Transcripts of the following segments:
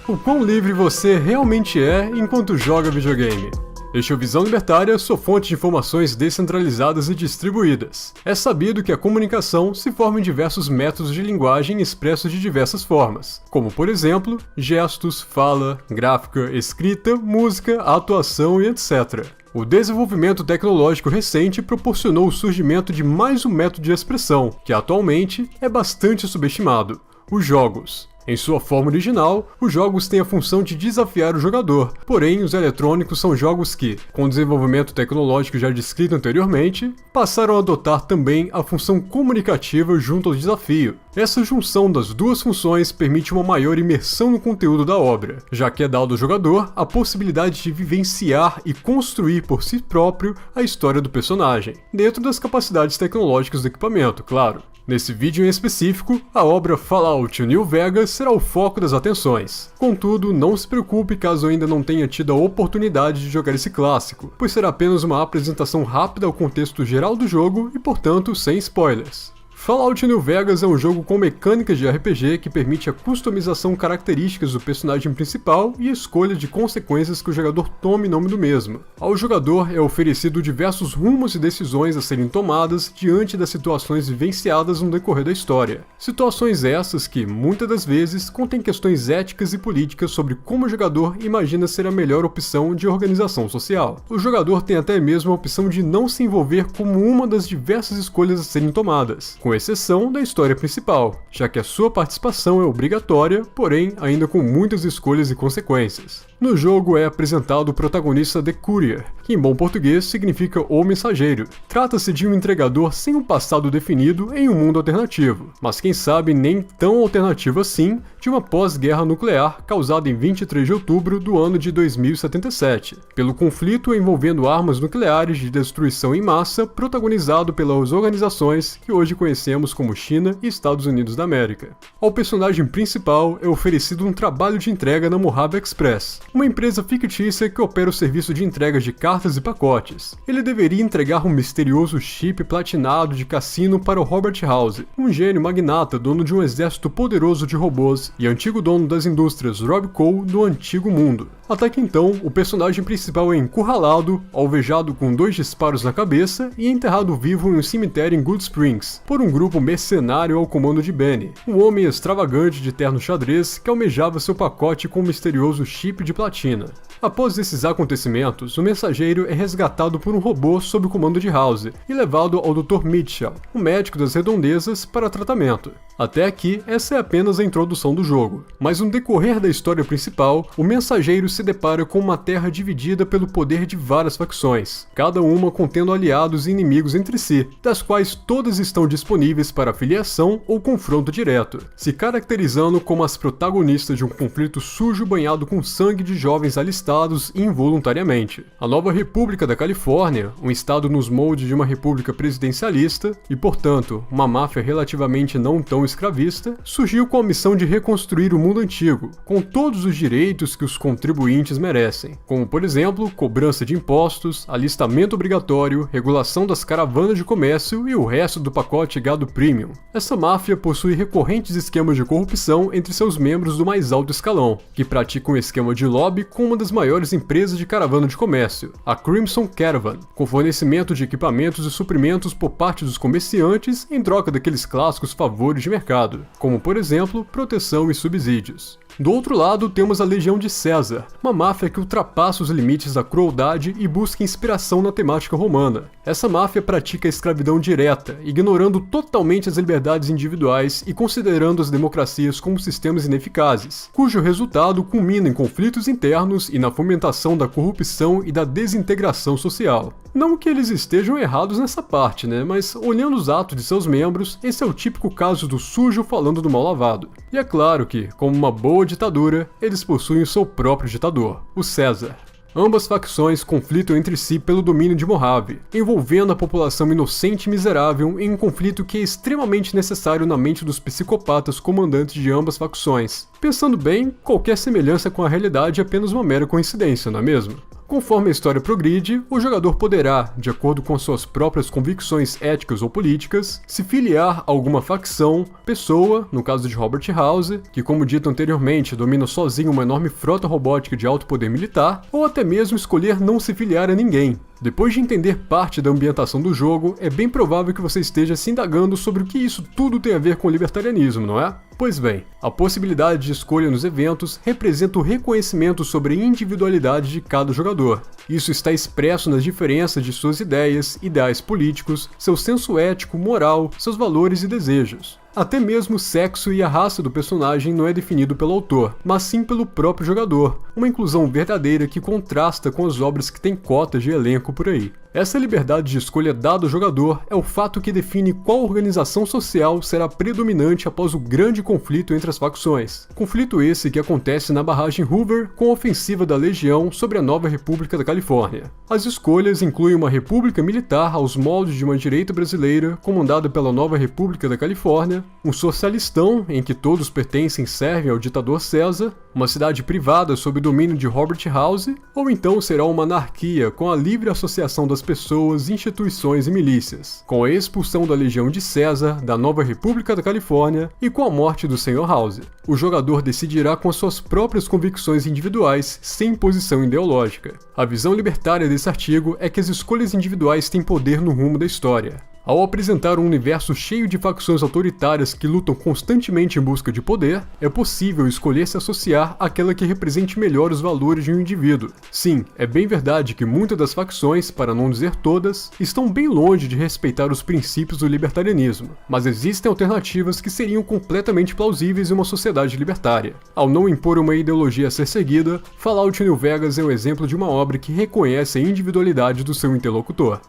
O quão livre você realmente é enquanto joga videogame. Este é o Visão Libertária, sua fonte de informações descentralizadas e distribuídas. É sabido que a comunicação se forma em diversos métodos de linguagem expressos de diversas formas, como por exemplo, gestos, fala, gráfica, escrita, música, atuação e etc. O desenvolvimento tecnológico recente proporcionou o surgimento de mais um método de expressão, que atualmente é bastante subestimado: os jogos. Em sua forma original, os jogos têm a função de desafiar o jogador, porém os eletrônicos são jogos que, com o desenvolvimento tecnológico já descrito anteriormente, passaram a adotar também a função comunicativa junto ao desafio. Essa junção das duas funções permite uma maior imersão no conteúdo da obra, já que é dado ao jogador a possibilidade de vivenciar e construir por si próprio a história do personagem, dentro das capacidades tecnológicas do equipamento, claro. Nesse vídeo em específico, a obra Fallout New Vegas será o foco das atenções. Contudo, não se preocupe caso ainda não tenha tido a oportunidade de jogar esse clássico, pois será apenas uma apresentação rápida ao contexto geral do jogo e, portanto, sem spoilers. Fallout New Vegas é um jogo com mecânicas de RPG que permite a customização características do personagem principal e a escolha de consequências que o jogador tome em nome do mesmo. Ao jogador é oferecido diversos rumos e decisões a serem tomadas diante das situações vivenciadas no decorrer da história. Situações essas que, muitas das vezes, contêm questões éticas e políticas sobre como o jogador imagina ser a melhor opção de organização social. O jogador tem até mesmo a opção de não se envolver como uma das diversas escolhas a serem tomadas, com exceção da história principal, já que a sua participação é obrigatória, porém ainda com muitas escolhas e consequências. No jogo é apresentado o protagonista The Courier, que em bom português significa o mensageiro. Trata-se de um entregador sem um passado definido em um mundo alternativo, mas quem sabe nem tão alternativo assim, de uma pós-guerra nuclear causada em 23 de outubro do ano de 2077, pelo conflito envolvendo armas nucleares de destruição em massa protagonizado pelas organizações que hoje conhecemos como China e Estados Unidos da América. Ao personagem principal é oferecido um trabalho de entrega na Mojave Express, uma empresa fictícia que opera o serviço de entrega de cartas e pacotes. Ele deveria entregar um misterioso chip platinado de cassino para o Robert House, um gênio magnata dono de um exército poderoso de robôs e antigo dono das indústrias Rob Cole do Antigo Mundo. Até que então, o personagem principal é encurralado, alvejado com 2 disparos na cabeça e enterrado vivo em um cemitério em Good Springs, por um grupo mercenário ao comando de Benny, um homem extravagante de terno xadrez que almejava seu pacote com um misterioso chip de platina. Após esses acontecimentos, o mensageiro é resgatado por um robô sob o comando de House e levado ao Dr. Mitchell, um médico das redondezas, para tratamento. Até aqui, essa é apenas a introdução do jogo, mas no decorrer da história principal, o mensageiro se depara com uma terra dividida pelo poder de várias facções, cada uma contendo aliados e inimigos entre si, das quais todas estão disponíveis para afiliação ou confronto direto, se caracterizando como as protagonistas de um conflito sujo banhado com sangue de jovens alistados involuntariamente. A Nova República da Califórnia, um estado nos moldes de uma república presidencialista e, portanto, uma máfia relativamente não tão escravista, surgiu com a missão de reconstruir o mundo antigo, com todos os direitos que os contribuintes merecem, como por exemplo, cobrança de impostos, alistamento obrigatório, regulação das caravanas de comércio e o resto do pacote gado premium. Essa máfia possui recorrentes esquemas de corrupção entre seus membros do mais alto escalão, que praticam um esquema de lobby com uma das maiores empresas de caravana de comércio, a Crimson Caravan, com fornecimento de equipamentos e suprimentos por parte dos comerciantes em troca daqueles clássicos favores de mercado, como por exemplo, proteção e subsídios. Do outro lado, temos a Legião de César, uma máfia que ultrapassa os limites da crueldade e busca inspiração na temática romana. Essa máfia pratica a escravidão direta, ignorando totalmente as liberdades individuais e considerando as democracias como sistemas ineficazes, cujo resultado culmina em conflitos internos e na fomentação da corrupção e da desintegração social. Não que eles estejam errados nessa parte, né? Mas olhando os atos de seus membros, esse é o típico caso do sujo falando do mal lavado. E é claro que, como uma boa ditadura, eles possuem o seu próprio ditador, o César. Ambas facções conflitam entre si pelo domínio de Mojave, envolvendo a população inocente e miserável em um conflito que é extremamente necessário na mente dos psicopatas comandantes de ambas facções. Pensando bem, qualquer semelhança com a realidade é apenas uma mera coincidência, não é mesmo? Conforme a história progride, o jogador poderá, de acordo com suas próprias convicções éticas ou políticas, se filiar a alguma facção, pessoa, no caso de Robert House, que como dito anteriormente domina sozinho uma enorme frota robótica de alto poder militar, ou até mesmo escolher não se filiar a ninguém. Depois de entender parte da ambientação do jogo, é bem provável que você esteja se indagando sobre o que isso tudo tem a ver com o libertarianismo, não é? Pois bem, a possibilidade de escolha nos eventos representa o reconhecimento sobre a individualidade de cada jogador. Isso está expresso nas diferenças de suas ideias, ideais políticos, seu senso ético, moral, seus valores e desejos. Até mesmo o sexo e a raça do personagem não é definido pelo autor, mas sim pelo próprio jogador, uma inclusão verdadeira que contrasta com as obras que têm cotas de elenco por aí. Essa liberdade de escolha dada ao jogador é o fato que define qual organização social será predominante após o grande conflito entre as facções. Conflito esse que acontece na barragem Hoover com a ofensiva da Legião sobre a nova República da Califórnia. As escolhas incluem uma república militar aos moldes de uma direita brasileira comandada pela nova República da Califórnia, um socialistão em que todos pertencem e servem ao ditador César, uma cidade privada sob o domínio de Robert House, ou então será uma anarquia com a livre associação das pessoas, instituições e milícias, com a expulsão da Legião de César, da nova República da Califórnia e com a morte do Sr. House. O jogador decidirá com as suas próprias convicções individuais, sem imposição ideológica. A visão libertária desse artigo é que as escolhas individuais têm poder no rumo da história. Ao apresentar um universo cheio de facções autoritárias que lutam constantemente em busca de poder, é possível escolher se associar àquela que represente melhor os valores de um indivíduo. Sim, é bem verdade que muitas das facções, para não dizer todas, estão bem longe de respeitar os princípios do libertarianismo, mas existem alternativas que seriam completamente plausíveis em uma sociedade libertária. Ao não impor uma ideologia a ser seguida, Fallout New Vegas é um exemplo de uma obra que reconhece a individualidade do seu interlocutor.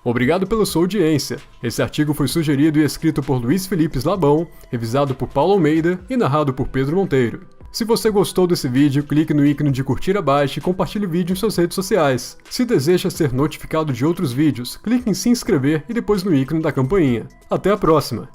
Obrigado pela sua audiência. Esse artigo foi sugerido e escrito por Luiz Felipe Slabão, revisado por Paulo Almeida e narrado por Pedro Monteiro. Se você gostou desse vídeo, clique no ícone de curtir abaixo e compartilhe o vídeo em suas redes sociais. Se deseja ser notificado de outros vídeos, clique em se inscrever e depois no ícone da campainha. Até a próxima!